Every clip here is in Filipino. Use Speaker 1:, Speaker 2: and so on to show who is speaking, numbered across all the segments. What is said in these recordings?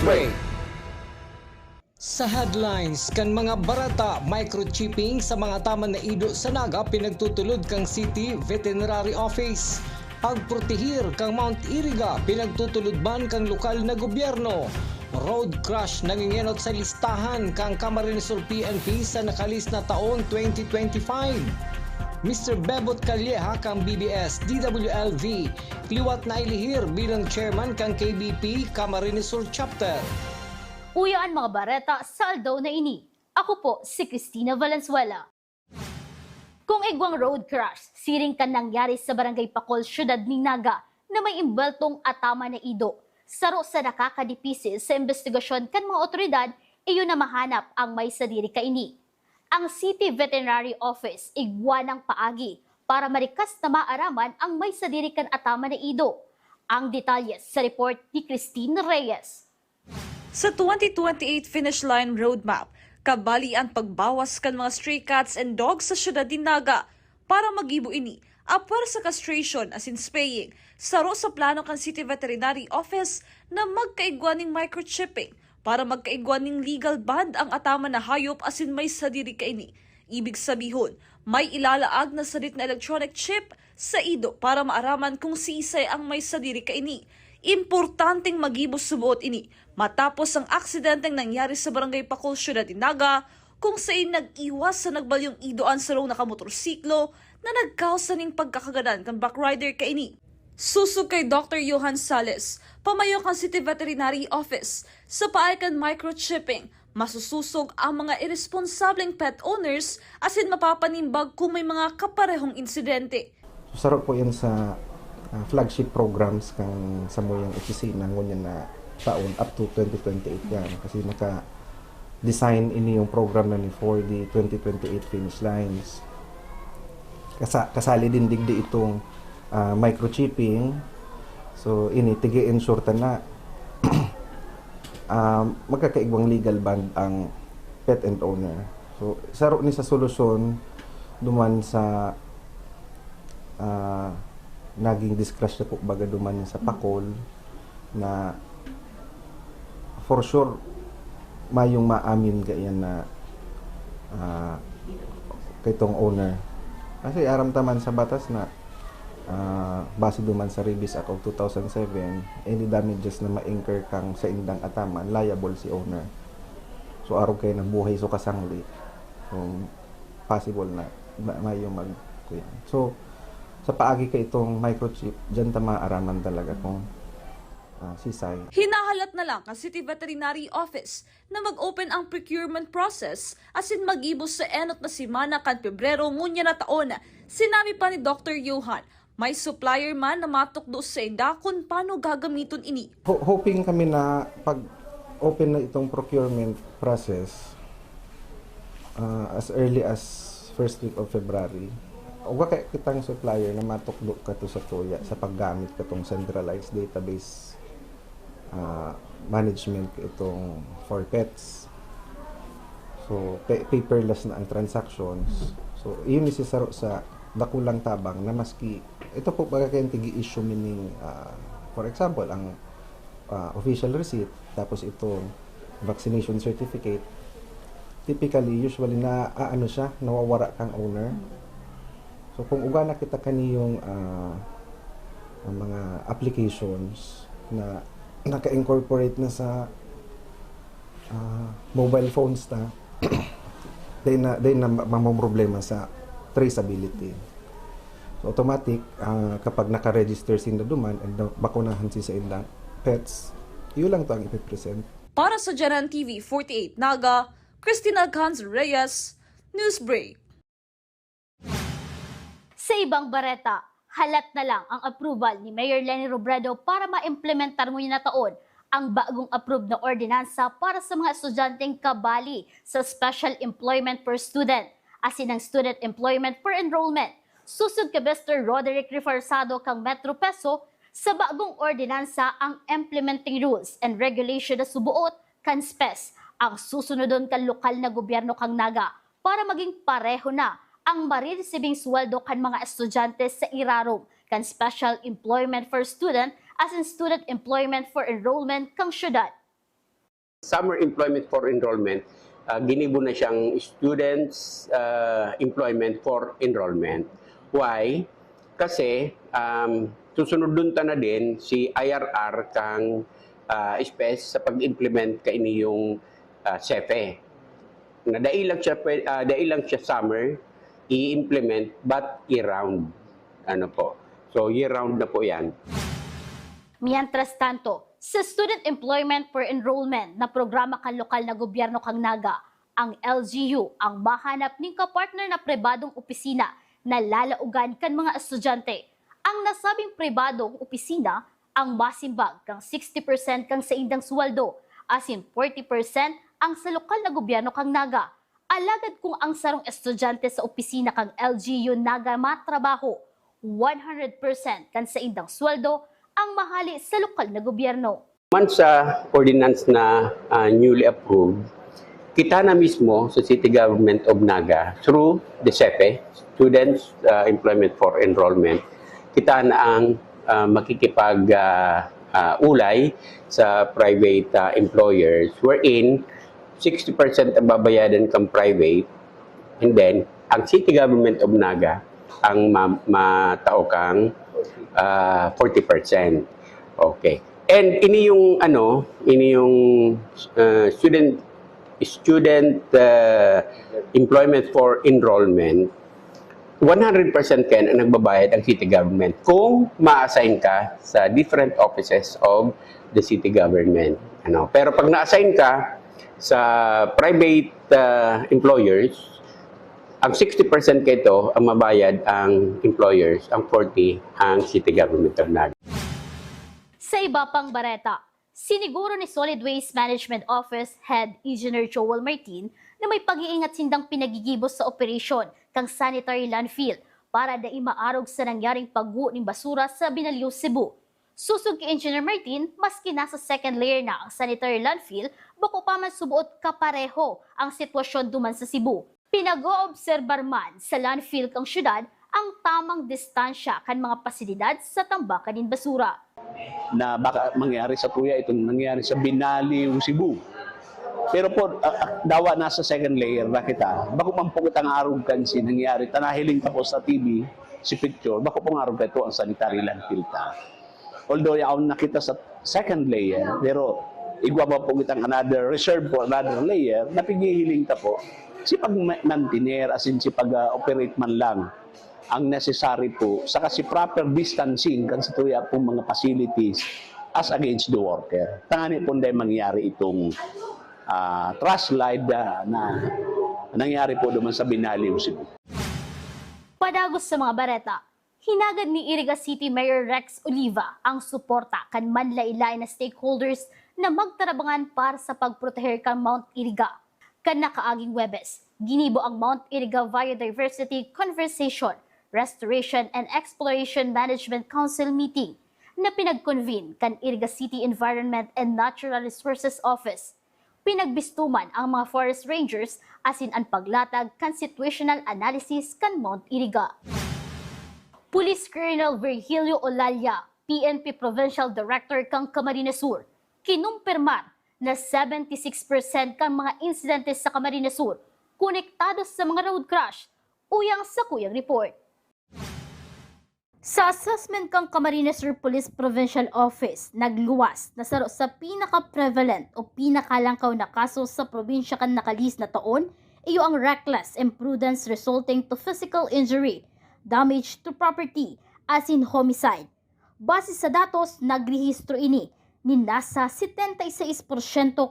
Speaker 1: Newsbreak. Sa headlines kan mga barata, microchipping sa mga taman na ido sa Naga pinagtutulod kang City Veterinary Office. Pagprotehir kang Mount Iriga pinagtutulod kang lokal na gobyerno. Road crash nangingenot sa listahan kang Camarines Sur PNP sa nakalis na taon 2025. Mr. Bebot Calleja kang BBS DWLV kliwat na ilihir bilang chairman kang KBP Camarines Sur Chapter.
Speaker 2: Uyaan mga bareta, saldo na ini. Ako po si Cristina Valenzuela. Kung igwang road crash, siring kan nangyari sa Barangay Pacol, Syudad ni Naga na may imbeltong atama na ido. Saro sa nakakadipisi sa investigasyon kan mga otoridad, iyon na mahanap ang may sadiri kaini. Ang City Veterinary Office igwa ng paagi para marikas na maaraman ang may sadiri kan atama na ido. Ang detalye sa report ni Christine Reyes.
Speaker 3: Sa 2028 Finish Line Roadmap, kabali ang pagbawas kan mga stray cats and dogs sa syudad din Naga para magibo ini apar sa castration as in spaying. Saro sa plano kan City Veterinary Office na magkaigwa ng microchipping para magkaigwa ng legal band ang atama na hayop as in may sadiri kaini. Ibig sabihon, may ilalaag na sadit na electronic chip sa ido para maaraman kung si isay ang may sadiri kaini. Importanteng magibos subuot ini matapos ang aksidenteng nangyari sa Barangay Pacol, Syudad ni Naga kung saan nag-iwas sa nagbalyong idoan sa rong nakamotorsiklo na nagkausa ning pagkakagadan kan backrider kaini. Susog kay Dr. Johan Sales, pamayok ang City Veterinary Office sa paay kan microchipping, masususog ang mga irresponsableng pet owners asin mapapanimbag kung may mga kaparehong insidente.
Speaker 4: Sarap po yan sa flagship programs kang sa moyang opisina ngunyan na taon up to 2028 yan kasi naka-design ini yung program na ni for the 2028 finish lines. Kasali din digdi itong microchipping. So ini tigi-ensure ta na magkakaigwang legal band ang pet and owner. So saro ni sa solusyon duman sa naging discrash na po baga duman sa Pacol na for sure mayong maamin gayan na kaitong owner kasi aramtaman sa batas na base duman sa Rebis Act of 2007 any damages na ma-incur kang sa indang ataman liable si owner. So araw kayo ng buhay so kasangli kung possible na mayong mag so sa paagi ka itong microchip, dyan ta maaaraman talaga kung sisay.
Speaker 3: Hinahalat na lang ang City Veterinary Office na mag-open ang procurement process asin mag-ibos sa enot na simana kan Pebrero ngunya na taon. Sinabi pa ni Dr. Johan, may supplier man na matukdo sa ida kung paano gagamiton ini.
Speaker 4: Hoping kami na pag-open na itong procurement process as early as first week of February, uga kay kitang supplier na matuklo ka to sa tuya sa paggamit katong centralized database management itong for pets. So paperless na ang transactions. So iyon si saro sa dakulang tabang na maski ito po baga kayong tigi-issue meaning for example ang official receipt tapos itong vaccination certificate typically usually na ano siya nawawara kang owner. So kung uga na kita kaniyong mga applications na naka-incorporate na sa mobile phones na day na mamomroblema sa traceability. So automatic kapag naka-register sin duman and bakunahan si sa ilang pets, iyo lang to ang ipipresent.
Speaker 3: Para sa Jaran TV 48 Naga, Cristina Gans Reyes, Newsbreak.
Speaker 2: Sa ibang bareta, halat na lang ang approval ni Mayor Leni Robredo para ma-implementar mo na taon ang bagong approved na ordinansa para sa mga estudyanteng kabali sa Special Employment per Student, asin ang Student Employment per Enrollment. Susod ka Mr. Roderick Reforzado kang Metro Peso, sa bagong ordinansa ang implementing rules and regulation na subuot kan SPES ang susunodon kan lokal na gobyerno kang Naga para maging pareho na ang mariresibing sweldo kan mga estudyante sa irarong kan Special Employment for Student as in Student Employment for Enrollment kang syudad.
Speaker 5: Summer employment for enrollment, ginibo na siyang students employment for enrollment. Why? Kasi susunod dun ta na din si IRR kang space sa pag-implement kaini yung SEFE. Na dailang siya summer i-implement but year-round. Ano po? So year-round na po 'yan.
Speaker 2: Mientras tanto, sa Student Employment for Enrollment na programa kan lokal na gobyerno kang Naga, ang LGU ang mahanap ning kapartner na pribadong opisina na lalaugan kan mga estudyante. Ang nasabing pribadong opisina ang masimbag kang 60% kang sa indang sweldo, asin 40% ang sa lokal na gobyerno kang Naga. Alagad kung ang sarong estudyante sa opisina kang LGU Naga matrabaho, 100% kan sa indang sweldo ang mahali sa lokal na gobyerno.
Speaker 5: Man sa ordinance na newly approved, kita na mismo sa City Government of Naga through the SEPE, Students Employment for Enrollment, kita na ang makikipag-ulay sa private employers wherein 60% ang babayadan kang private and then ang City Government of Naga ang matao kang 40%. Okay. And ini yung student employment for enrollment, 100% ken ang nagbabayad ang city government kung ma-assign ka sa different offices of the city government. Pero pag na-assign ka sa private employers, ang 60% kito ang mabayad ang employers, ang 40% ang city government of Naga.
Speaker 2: Sa iba pang bareta, siniguro ni Solid Waste Management Office Head Engineer Joel Martin na may pag-iingat sindang pinagigibos sa operasyon kang sanitary landfill para dai maarog sa nangyaring pagguho ng basura sa Binaliw, Cebu. Susog kay Engineer Martin, maski nasa second layer na ang sanitary landfill, bako pa man subuot kapareho ang sitwasyon duman sa Cebu. Pinag-oobserbar man sa landfill kang syudad ang tamang distansya kan mga pasilidad sa tambakan ng basura.
Speaker 6: Na baka mangyari sa Tuya, itong nangyari sa Binaliw, Cebu. Pero po, dawa nasa second layer na kita. Bako man po kitang arog kan si nangyari. Tanahiling tapos sa TV, si picture, bako pong arog ito ang sanitary landfill ta. Although yaon nakita sa second layer, pero igwa pa po kitang another reserve for another layer, napigihiling ta po. Si pag-maintainer, as in si pag-operate man lang, ang necessary po, saka si proper distancing kan sa tuya pong mga facilities as against the worker. Tangani po dahil mangyari itong trash slide na nangyari po naman sa Binaliw, Cebu.
Speaker 2: Padagos sa mga bareta, hinagad ni Iriga City Mayor Rex Oliva ang suporta kan manlailay na stakeholders na magtarabangan para sa pagproteher kan Mount Iriga. Kan nakaaging Webes, ginibo ang Mount Iriga Biodiversity Conversation, Restoration and Exploration Management Council meeting na pinag-convene kan Iriga City Environment and Natural Resources Office. Pinagbistuman ang mga forest rangers asin ang paglatag kan situational analysis kan Mount Iriga. Police Colonel Virgilio Olalia, PNP Provincial Director kang Camarines Sur, kinumpirmar na 76% kang mga insidente sa Camarines Sur konektados sa mga road crash, uyang sa kuyang report. Sa assessment kang Camarines Sur Police Provincial Office, nagluwas na saro sa pinaka-prevalent o pinakalangkaw na kaso sa probinsya kan nakalis na taon, iyo ang reckless imprudence resulting to physical injury, damage to property, as in homicide. Base sa datos, nagrehistro ini ni nasa 76%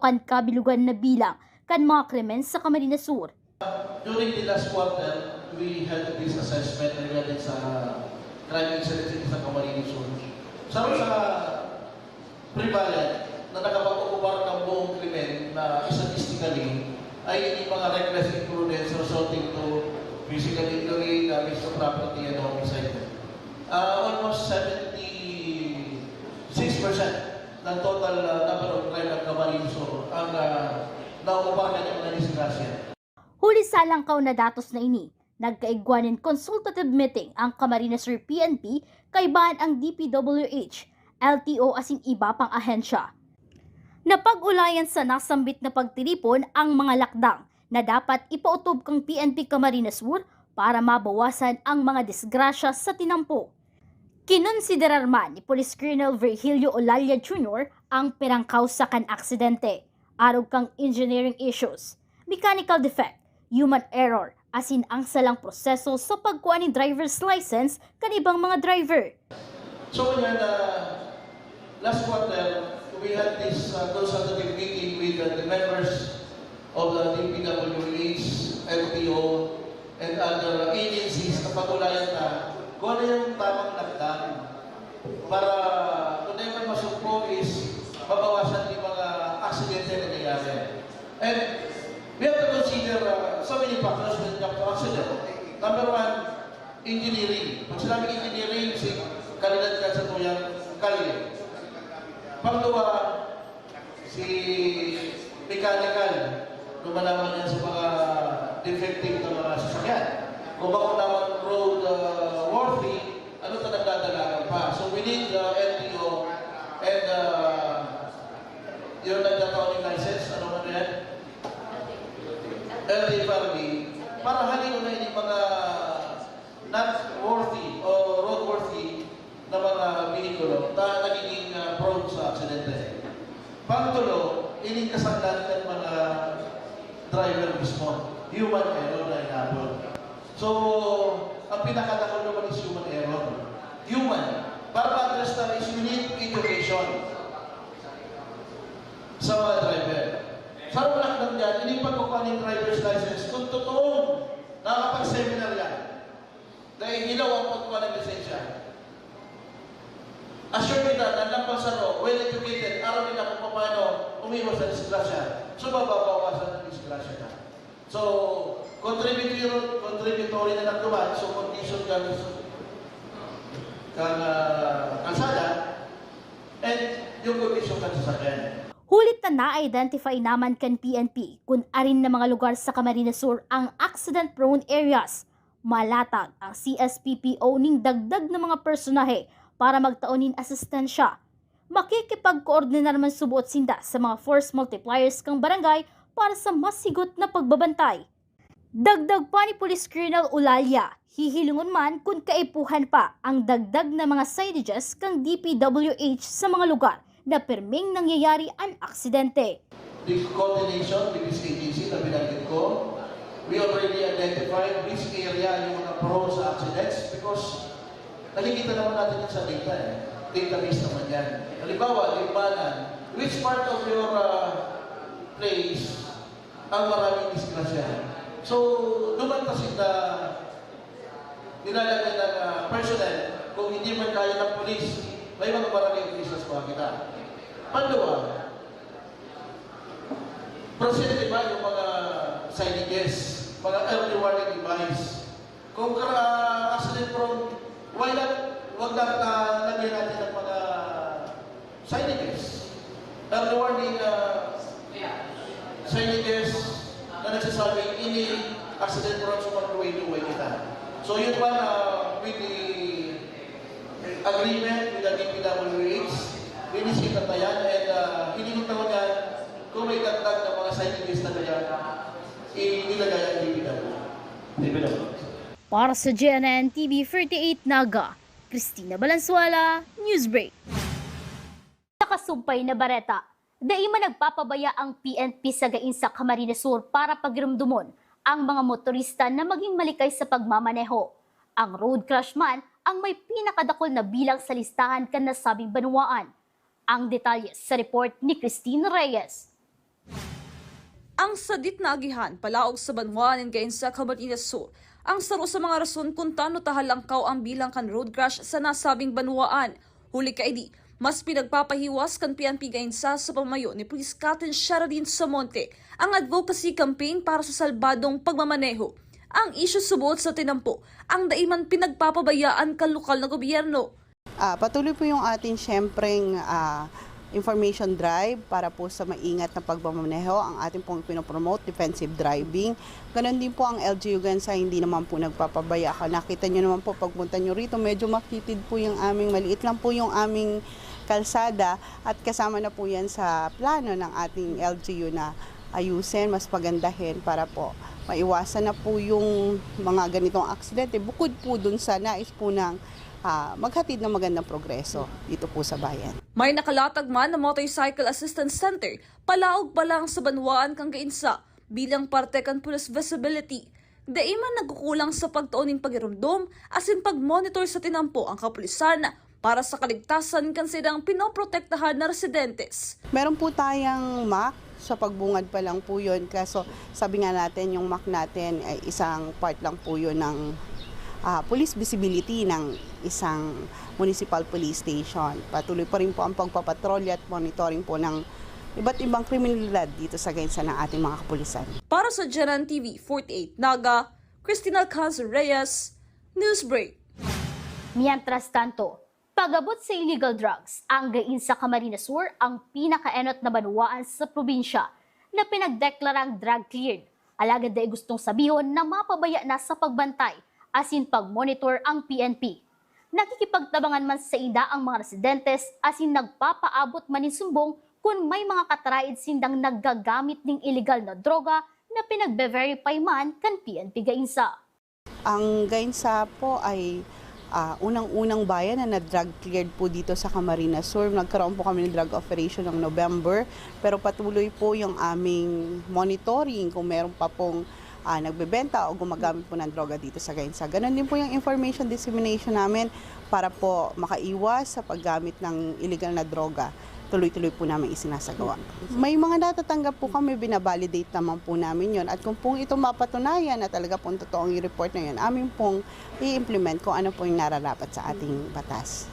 Speaker 2: kan kabilugan na bilang kan mga krimen sa Camarines Sur.
Speaker 7: During the last quarter, we had this assessment regarding sa crime incidents sa Camarines Sur. Sa prevalent na nakapag-ukubar ng buong krimen na statistically ay yung mga reckless imprudence resulting to physical injury, damage to property, and homicide. Almost 76% ng total number of crime ng Camarines Sur ang naukubar ng mga disgrasya.
Speaker 2: Huli sa langkaw na datos na ini, nagkaigwanin consultative meeting ang Camarines Sur PNP kay bahan ang DPWH, LTO asing iba pang ahensya. Napag-ulayan sa nasambit na pagtilipon ang mga lakdang na dapat ipautob kang PNP Camarines Sur para mabawasan ang mga disgrasya sa tinampo. Kinonsiderar man ni Police Colonel Virgilio Olalia Jr. ang pirangkaw sa kan aksidente, arog kang engineering issues, mechanical defect, human error, asin ang salang proseso sa pagkuha ni driver's license kanibang mga driver.
Speaker 7: So yan, last quarter, we had this consultative meeting with the members of the DPWH, LTO, and other agencies na pag-ulayan na kung ano yung tamang lakdan para kung ano yung masumpo is mabawasan yung mga aksidente na nangyayari. And we have to consider so many factors when it comes to accident. Number one, engineering. Pag sinabing engineering, kalidad ka sa tuyang kalye. Pangalawa, si mechanical, lumalaman yan sa mga defective na mga sasakyan. Kung baka naman road worthy, ano ito nagdadalagan pa? So we need the LTO and yung nagtatawag ng license, ano man yan? LTFRB, para halin na yung mga not worthy o road worthy na mga binikulo na nagiging prone sa aksidente. Pangtulo, ining kasanglan ng mga driver mismo, human error na inabot. So, ang pinakadakol naman is human error. Human. Para ma-address na is you need education sa mga driver. Sa ulak lang dyan, hindi pagkukuha ng driver's license kung totoong nakapag-seminar yan. Dahil ilaw ang pagkuha ng lisensya. Assure me that, ang lampang saro, well-educated, aram nila kung paano umiwas sa disgrasya. So, mababawasan ng disgrasya na. So, contributory na nagduman, so condition kang kalsada, and yung condition kang sasakyan.
Speaker 2: Hulit na na-identify naman kan PNP kung arin na mga lugar sa Camarines Sur ang accident-prone areas. Malatag ang CSPPO ning dagdag ng mga personahe para magtaonin asistensya. Makikipag-koordinar man subuot sinda sa mga force multipliers kang barangay para sa mas sigot na pagbabantay. Dagdag pa ni Police Colonel Olalia, hihilungon man kung kaipuhan pa ang dagdag na mga signages kang DPWH sa mga lugar na perming nangyayari ang aksidente.
Speaker 7: The coordination with this agency na binanggit ko, we already identified which area yung mga prone sa accidents because nakikita naman natin yung sa data database naman yan. Halimbawa, libanan, which part of your place ang maraming disgrasya. So, lumantasin na nilalagay ng personnel kung hindi man kaya ng police, may mga barangay officials pa kita. Pangalawa, proceed ba yung mga signages, mga early warning device. Kung accident prone, why not, huwag lagyan natin ng mga signages. Early warning signages na nagsasabing ini accident prone so mag-way-to-way kita. So yun pa with the agreement with the DPWH, binisita tayo and hiningot naman yan kung may dagdag na mga signages na kaya inilagay ang DPWH.
Speaker 2: Para sa GNN TV 38 Naga, Cristina Balansuela, Newsbreak. Nakasumpay na bareta, dai man nagpapabaya ang PNP sa gain sa Camarines Sur para pagirumdumon ang mga motorista na maging malikay sa pagmamaneho. Ang road crash man ang may pinakadakol na bilang sa listahan kan nasabing banwaan. Ang detalye sa report ni Christine Reyes.
Speaker 3: Ang sadit na agihan palaog sa banwaan gain sa Camarines Sur ang saro sa mga rason kung tano tahalangkaw ang bilang kan road crash sa nasabing banwaan. Huli kaidi, mas pinagpapahiwas kan PNP gainsa sa pamayo ni Police Captain Sheradin Samonte ang advocacy campaign para sa salbadong pagmamaneho. Ang isyu subot sa tinampo, ang daiman pinagpapabayaan kan lokal na gobyerno.
Speaker 8: Patuloy po yung ating syempreng information drive para po sa maingat na pagmamaneho. Ang ating pong pinopromote, defensive driving. Ganon din po ang LGU Gansa, hindi naman po nagpapabaya. Nakita nyo naman po, pagpunta nyo rito, medyo makitid po yung aming, maliit lang po yung aming kalsada at kasama na po yan sa plano ng ating LGU na ayusin, mas pagandahin para po maiwasan na po yung mga ganitong aksidente. Bukod po dun sa nais po ng maghatid ng magandang progreso dito po sa bayan.
Speaker 3: May nakalatag man na Motorcycle Assistance Center, palaog pa lang sa Banwaan kang Gainsa bilang parte kan police visibility. Daiman nagkukulang sa pagtuuning pagirumdum asin pagmonitor sa tinampo ang kapulisan para sa kaligtasan kan silang pinoprotektahan na residentes.
Speaker 8: Meron po tayong MAC, sa pagbungad pa lang po yun. Kaso sabi nga natin yung MAC natin ay isang part lang po yun ng police visibility ng isang municipal police station. Patuloy pa rin po ang pagpapatrolya at monitoring po ng iba't ibang kriminalidad dito sa Gainsa ng ating mga kapulisan.
Speaker 3: Para sa Genan TV 48 Naga, Cristina Alcanzar Reyes, Newsbreak.
Speaker 2: Mientras tanto, pag-abot sa illegal drugs, ang Gainsa Camarines Sur ang pinakaenot na banwaan sa probinsya na pinagdeklarang drug-cleared. Alagad ay gustong sabihon na mapabaya na sa pagbantay asin pag-monitor ang PNP. Nakikipagtabangan man sa ida ang mga residentes asin nagpapaabot man ng sumbong kung may mga kataraid sindang naggagamit ng illegal na droga na pinagbe-verify man kan PNP Gainsa.
Speaker 8: Ang Gainsa po ay unang-unang bayan na drug cleared po dito sa Camarines Sur. Nagkaroon po kami ng drug operation ng November, pero patuloy po yung aming monitoring kung meron pa pong nagbebenta o gumagamit po ng droga dito sa Gainsa. Ganon din po yung information dissemination namin para po makaiwas sa paggamit ng illegal na droga. Tuloy-tuloy po namin isinasagawa. May mga natatanggap po kami, binabalidate naman po namin yon. At kung pong ito mapatunayan na talaga pong totoong yung report na yun, amin pong i-implement kung ano po yung nararapat sa ating batas.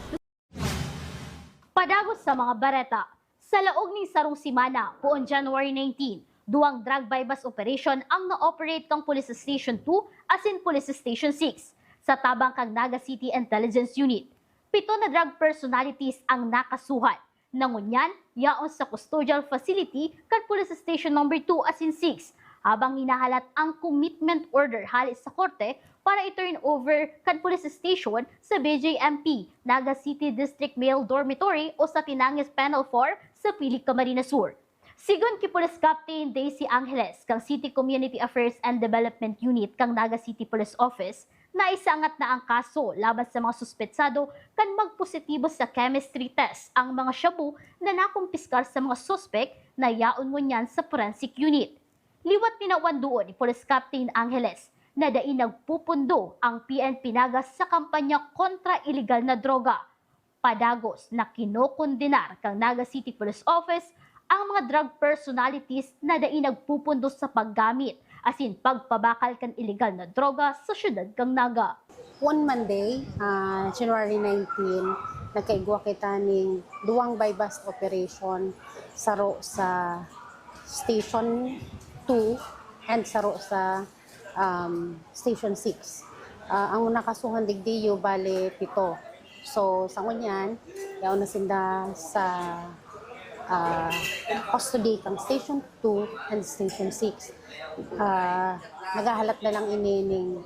Speaker 2: Padagos sa mga bareta, sa laog ni Sarong Simana, poon January 19, duwang drug bypass operation ang na-operate kang Police Station 2 asin Police Station 6 sa tabang kang Naga City Intelligence Unit. 7 na drug personalities ang nakasuhan. Nangunyan, yaon sa custodial facility kan Police Station No. 2 asin 6 habang hinahalat ang commitment order halis sa korte para i-turn over kan Police Station sa BJMP, Naga City District Male Dormitory o sa Tinangis Penal 4 sa Pilik, Camarines Sur. Sigon ki Police Captain Daisy Angeles kang City Community Affairs and Development Unit kang Naga City Police Office, naisangat na ang kaso laban sa mga suspetsado kan magpositibo sa chemistry test ang mga shabu na nakumpiskar sa mga suspect na yaon ngunyan sa forensic unit. Liwat ninawan doon ni Police Captain Angeles na dai nagpupundo ang PNP Naga sa kampanya kontra illegal na droga. Padagos na kinokondenar kang Naga City Police Office ang mga drug personalities na dai nagpupundo sa paggamit asin pagpabakal kan illegal na droga sa syudad kang Naga.
Speaker 9: One Monday, January 19, nagkaigwa kita ning duwang bypass operation saro sa Station 2 and saro sa Station 6. Ang nakasuhan digdiyo bale 7. So sa ngunyan, yaon na sinda sa custody kang Station 2 and Station 6. Nagahalat na lang inining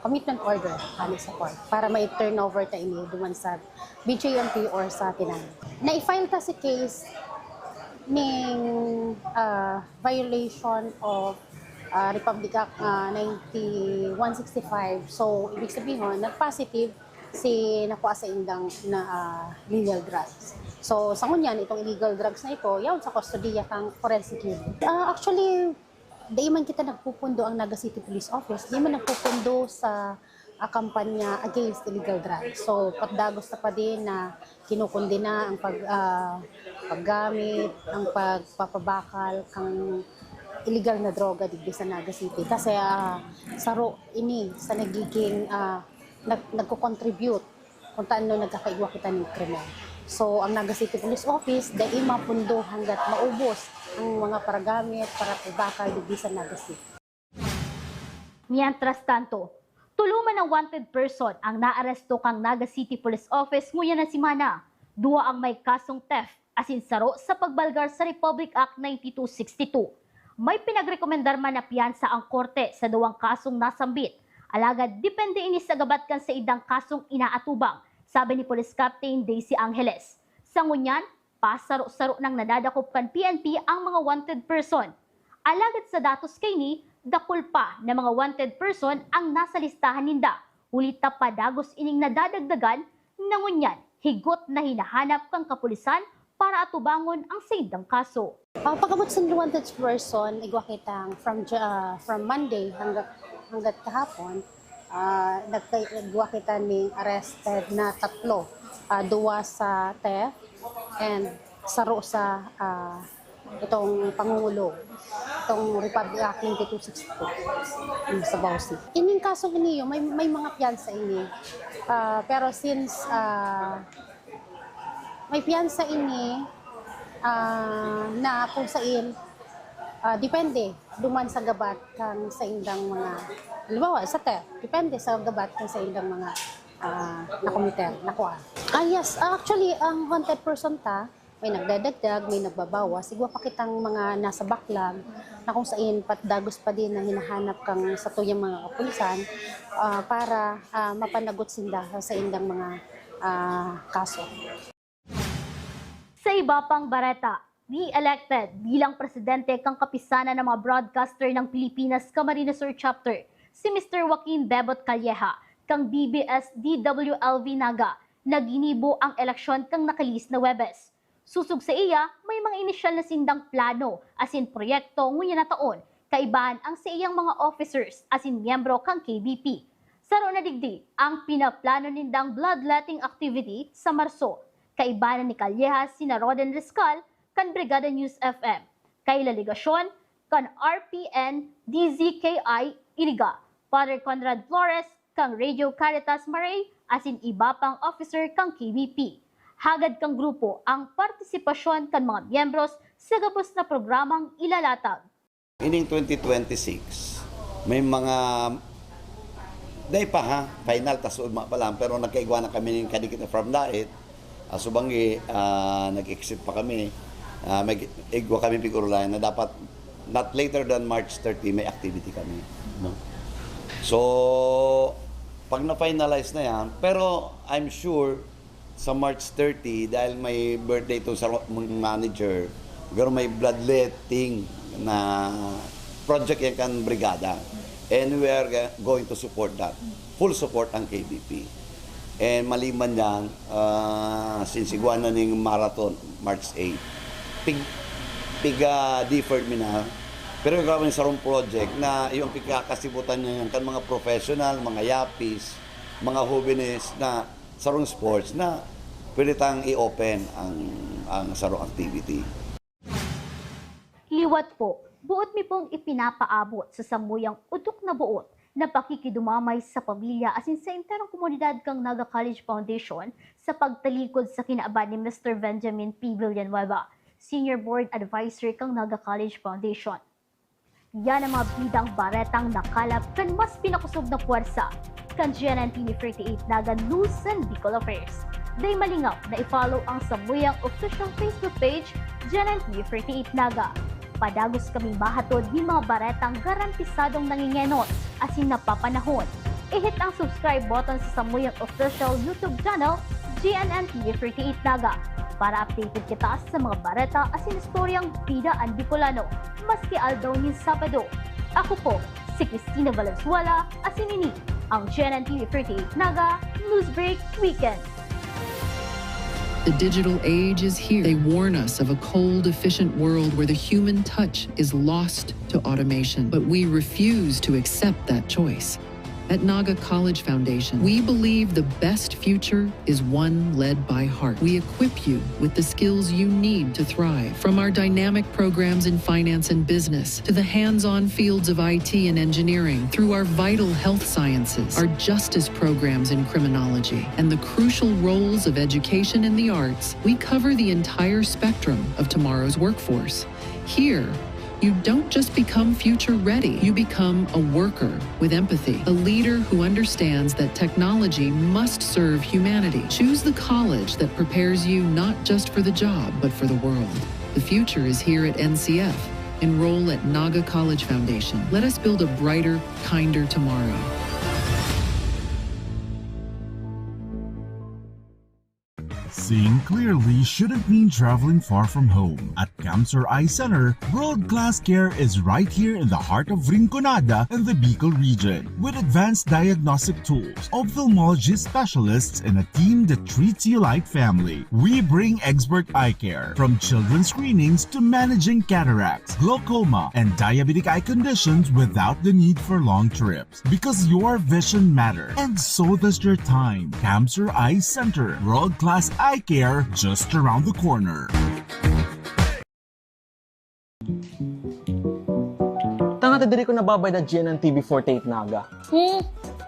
Speaker 9: commitment order halis sa court para ma-turn over ta ini duman sa BJMP or sa Tinang. Na-file ta si case ning violation of Republic Act 9165. So ibig sabihin nag-positive si nakuha sa indang na illegal drugs. So sa ngunyan itong illegal drugs na ito yaon sa kustodiya kang forensic unit. Actually di man kita nagpupundo ang Naga City Police Office, di man nagpupundo sa kampanya against illegal drugs. So pagdagos na pa din na kinukundina ang paggamit, ang pagpapabakal kang illegal na droga digdi sa Naga City. Kasi saro ini sa nagiging nagko-contribute kung taano nagkakaigwa kita ng krimen. So, ang Naga City Police Office, dahil mapundo hanggat maubos ang mga paragamit para pabakal digdi sa Naga City.
Speaker 2: Mientras tanto, tuluman ng wanted person ang naaresto kang Naga City Police Office nguyan na simana. Dua ang may kasong theft asin saro sa pagbalgar sa Republic Act 9262. May pinagrekomendar man na piyansa ang korte sa duwang kasong nasambit. Alagad, depende ini sa gabat kan sa idang kasong inaatubang sabi ni Police Captain Daisy Angeles. Sa ngunyan, pasaro-saro ng nadadakop kan PNP ang mga wanted person. Alagad sa datos kay ni, dakul pa na mga wanted person ang nasa listahan ninda. Ulit na padagos ining nadadagdagan, na ngunyan, higot na hinahanap kang kapulisan para atubangon ang saydang kaso.
Speaker 9: Pagkabot sa wanted person, igwa kitang from Monday hanggat kahapon, nagwa kita ni arrested na 3, 2 sa theft and saro sa itong pangungulo, itong Republic Act 2262 sa Bausi. Ining kaso iniyo, may mga piyansa ini. Pero since may piyansa ini na kung sain, depende, duman sa gabat kang sa indang mga, halimbawa, sa theft, depende sa gabat kang sa indang mga nakomiter, nakuha. Yes, actually, ang wanted person may nagdadagdag, may nagbabawa. Siguro pa kitang mga nasa backlog na kung saan patdagos pa din na hinahanap kang sa tuyang mga kapulisan para mapanagot sinda sa indang mga kaso.
Speaker 2: Sa iba pang bareta, re-elected bilang presidente kang kapisanan ng mga broadcaster ng Pilipinas Camarines Sur Chapter, si Mr. Joaquin Bebot Calleja, kang BBS DWLV Naga, naginibo ang eleksyon kang nakalis na Webes. Susug sa iya, may mga inisyal na sindang plano asin proyekto ngunya na taon, kaibahan ang sa iyang mga officers asin miyembro kang KBP. Saro na digdi ang pinaplano nindang bloodletting activity sa Marso. Kaibahan ni Calleja sina Roden Riscal kan Brigada News FM, kay Laligasyon kan RPN DZKI Iriga, Father Conrad Flores kang Radio Caritas Maray asin iba pang officer kang KBP. Hagad kang grupo ang partisipasyon kan mga miyembros sa gabos na programang ilalatag.
Speaker 10: Ining 2026, may mga day pa final tas ulma pa lang, pero nagkaigwa na kami ng kadikit na from diet. Subangi, nag-exit pa kami. May igwa kami pigurulayan na dapat not later than March 30 may activity kami. No? So, pag na-finalize na yan, pero I'm sure sa March 30, dahil may birthday to sa manager, pero may bloodletting na project yan kan brigada. And we are going to support that. Full support ang KBP. And maliban yan, sinsigwan na ng marathon, March 8. Deferred mi na. Pero gawin sa room project na yung pikakasibutan niya yan kan mga professional, mga yapis, mga hobbies na sarong sports na pwede tang i-open ang sarong activity.
Speaker 2: Liwat po, buot mi pong ipinapaabot sa samuyang utok na buot na pakikidumamay sa pamilya asin sa interong komunidad kang Naga College Foundation sa pagtalikod sa kinaaban ni Mr. Benjamin P. Villanueva, Senior Board Advisor kang Naga College Foundation. Yan ang mga bidang baretang nakalap kan mas pinakusog na puwersa kan GNN TV 38 Naga News and Bicol Affairs. Day malingap na i-follow ang samuyang official Facebook page GNN TV 38 Naga. Padagos kaming bahatod ni mga baretang garantisadong nangingenot asin napapanahon. I-hit ang subscribe button sa samuyang official YouTube channel GNN TV 38 Naga para updated kita sa mga bareta asin istoryang bidaan Bicolano maski aldaw ni Sabado. Ako po si Cristina Valenzuela asin ini ang GNN TV 38 Naga Newsbreak Weekend.
Speaker 11: The digital age is here. They warn us of a cold, efficient world where the human touch is lost to automation. But we refuse to accept that choice. At Naga College Foundation, we believe the best future is one led by heart. We equip you with the skills you need to thrive. From our dynamic programs in finance and business, to the hands-on fields of IT and engineering, through our vital health sciences, our justice programs in criminology, and the crucial roles of education in the arts, we cover the entire spectrum of tomorrow's workforce. Here, you don't just become future ready, you become a worker with empathy, a leader who understands that technology must serve humanity. Choose the college that prepares you not just for the job, but for the world. The future is here at NCF. Enroll at Naga College Foundation. Let us build a brighter, kinder tomorrow.
Speaker 12: Seeing clearly shouldn't mean traveling far from home. At Camsur Eye Center, world-class care is right here in the heart of Rinconada and the Bicol region. With advanced diagnostic tools, ophthalmology specialists, and a team that treats you like family, we bring expert eye care. From children's screenings to managing cataracts, glaucoma, and diabetic eye conditions without the need for long trips. Because your vision matters, and so does your time. Camsur Eye Center, world-class eye care just around the corner.
Speaker 13: Tanga ta diri ko nababay na GNN TV48 Naga.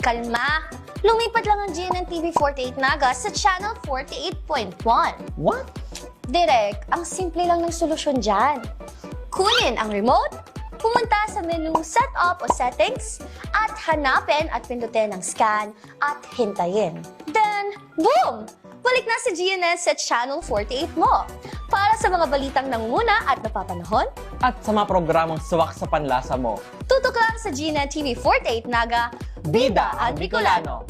Speaker 14: Kalma. Lumipat lang ang GNN TV48 Naga sa channel 48.1.
Speaker 13: What?
Speaker 14: Direk, ang simple lang ng solusyon dyan. Kunin ang remote, pumunta sa menu Setup o Settings, at hanapin at pindutin ang scan at hintayin. Then, boom! Balik na si GNN sa Channel 48 mo. Para sa mga balitang nanguna at napapanahon,
Speaker 13: At sa mga programang swak sa panlasa mo.
Speaker 14: tutok lang sa GNN TV 48 Naga, Bida ang Bicolano.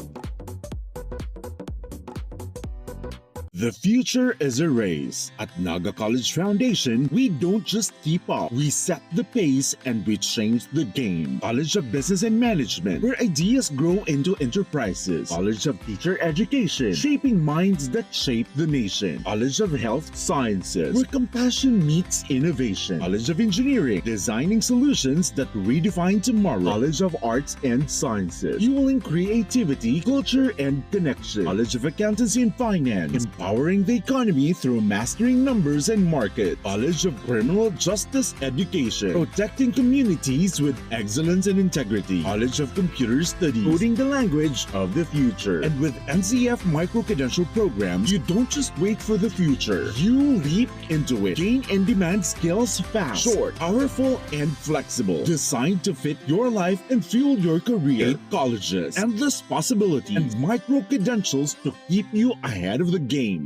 Speaker 12: The future is a race. At Naga College Foundation, we don't just keep up. We set the pace and we change the game. College of Business and Management, where ideas grow into enterprises. College of Teacher Education, shaping minds that shape the nation. College of Health Sciences, where compassion meets innovation. College of Engineering, designing solutions that redefine tomorrow. College of Arts and Sciences, fueling creativity, culture, and connection. College of Accountancy and Finance, empowering the economy through mastering numbers and market. College of Criminal Justice Education, protecting communities with excellence and integrity. College of Computer Studies, coding the language of the future. And with NCF micro-credential programs, you don't just wait for the future. You leap into it. Gain and demand skills fast, short, powerful, and flexible. Designed to fit your life and fuel your career. 8 colleges, endless possibilities, and micro-credentials to keep you ahead of the game.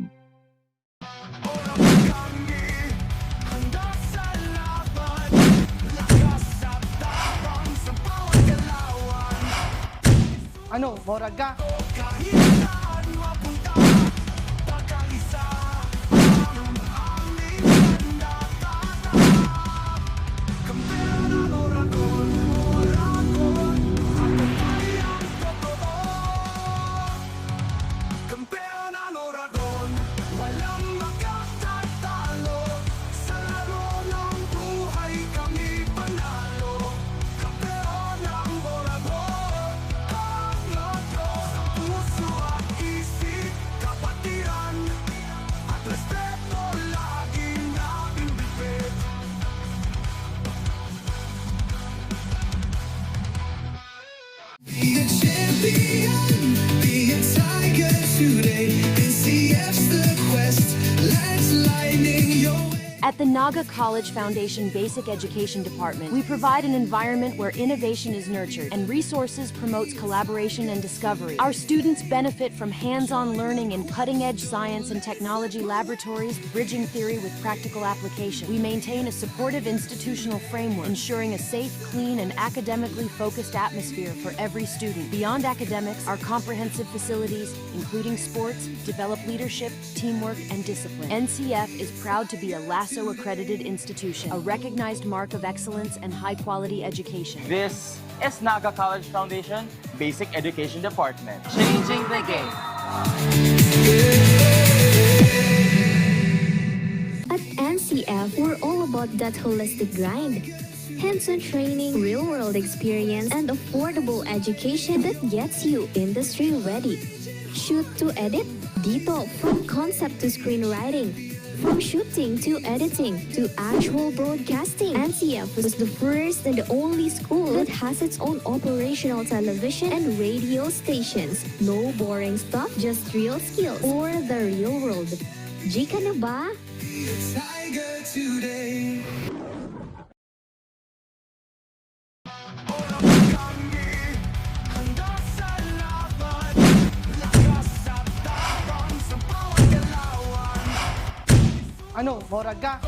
Speaker 13: Ano, morag ka?
Speaker 15: At the Naga College Foundation Basic Education Department, we provide an environment where innovation is nurtured and resources promotes collaboration and discovery. Our students benefit from hands-on learning in cutting-edge science and technology laboratories, bridging theory with practical application. We maintain a supportive institutional framework, ensuring a safe, clean, and academically focused atmosphere for every student. Beyond academics, our comprehensive facilities, including sports, develop leadership, teamwork, and discipline. NCF is proud to be a LASSO accredited institution, a recognized mark of excellence and high-quality education.
Speaker 13: This is Naga College Foundation Basic Education Department. Changing the game.
Speaker 16: At NCF, we're all about that holistic grind. Hands-on training, real-world experience, and affordable education that gets you industry ready. Shoot to edit, dito from concept to screenwriting. From shooting to editing to actual broadcasting, NCF is the first and the only school that has its own operational television and radio stations. No boring stuff, just real skills or the real world. Jika na ba?
Speaker 13: Ano, morag ka?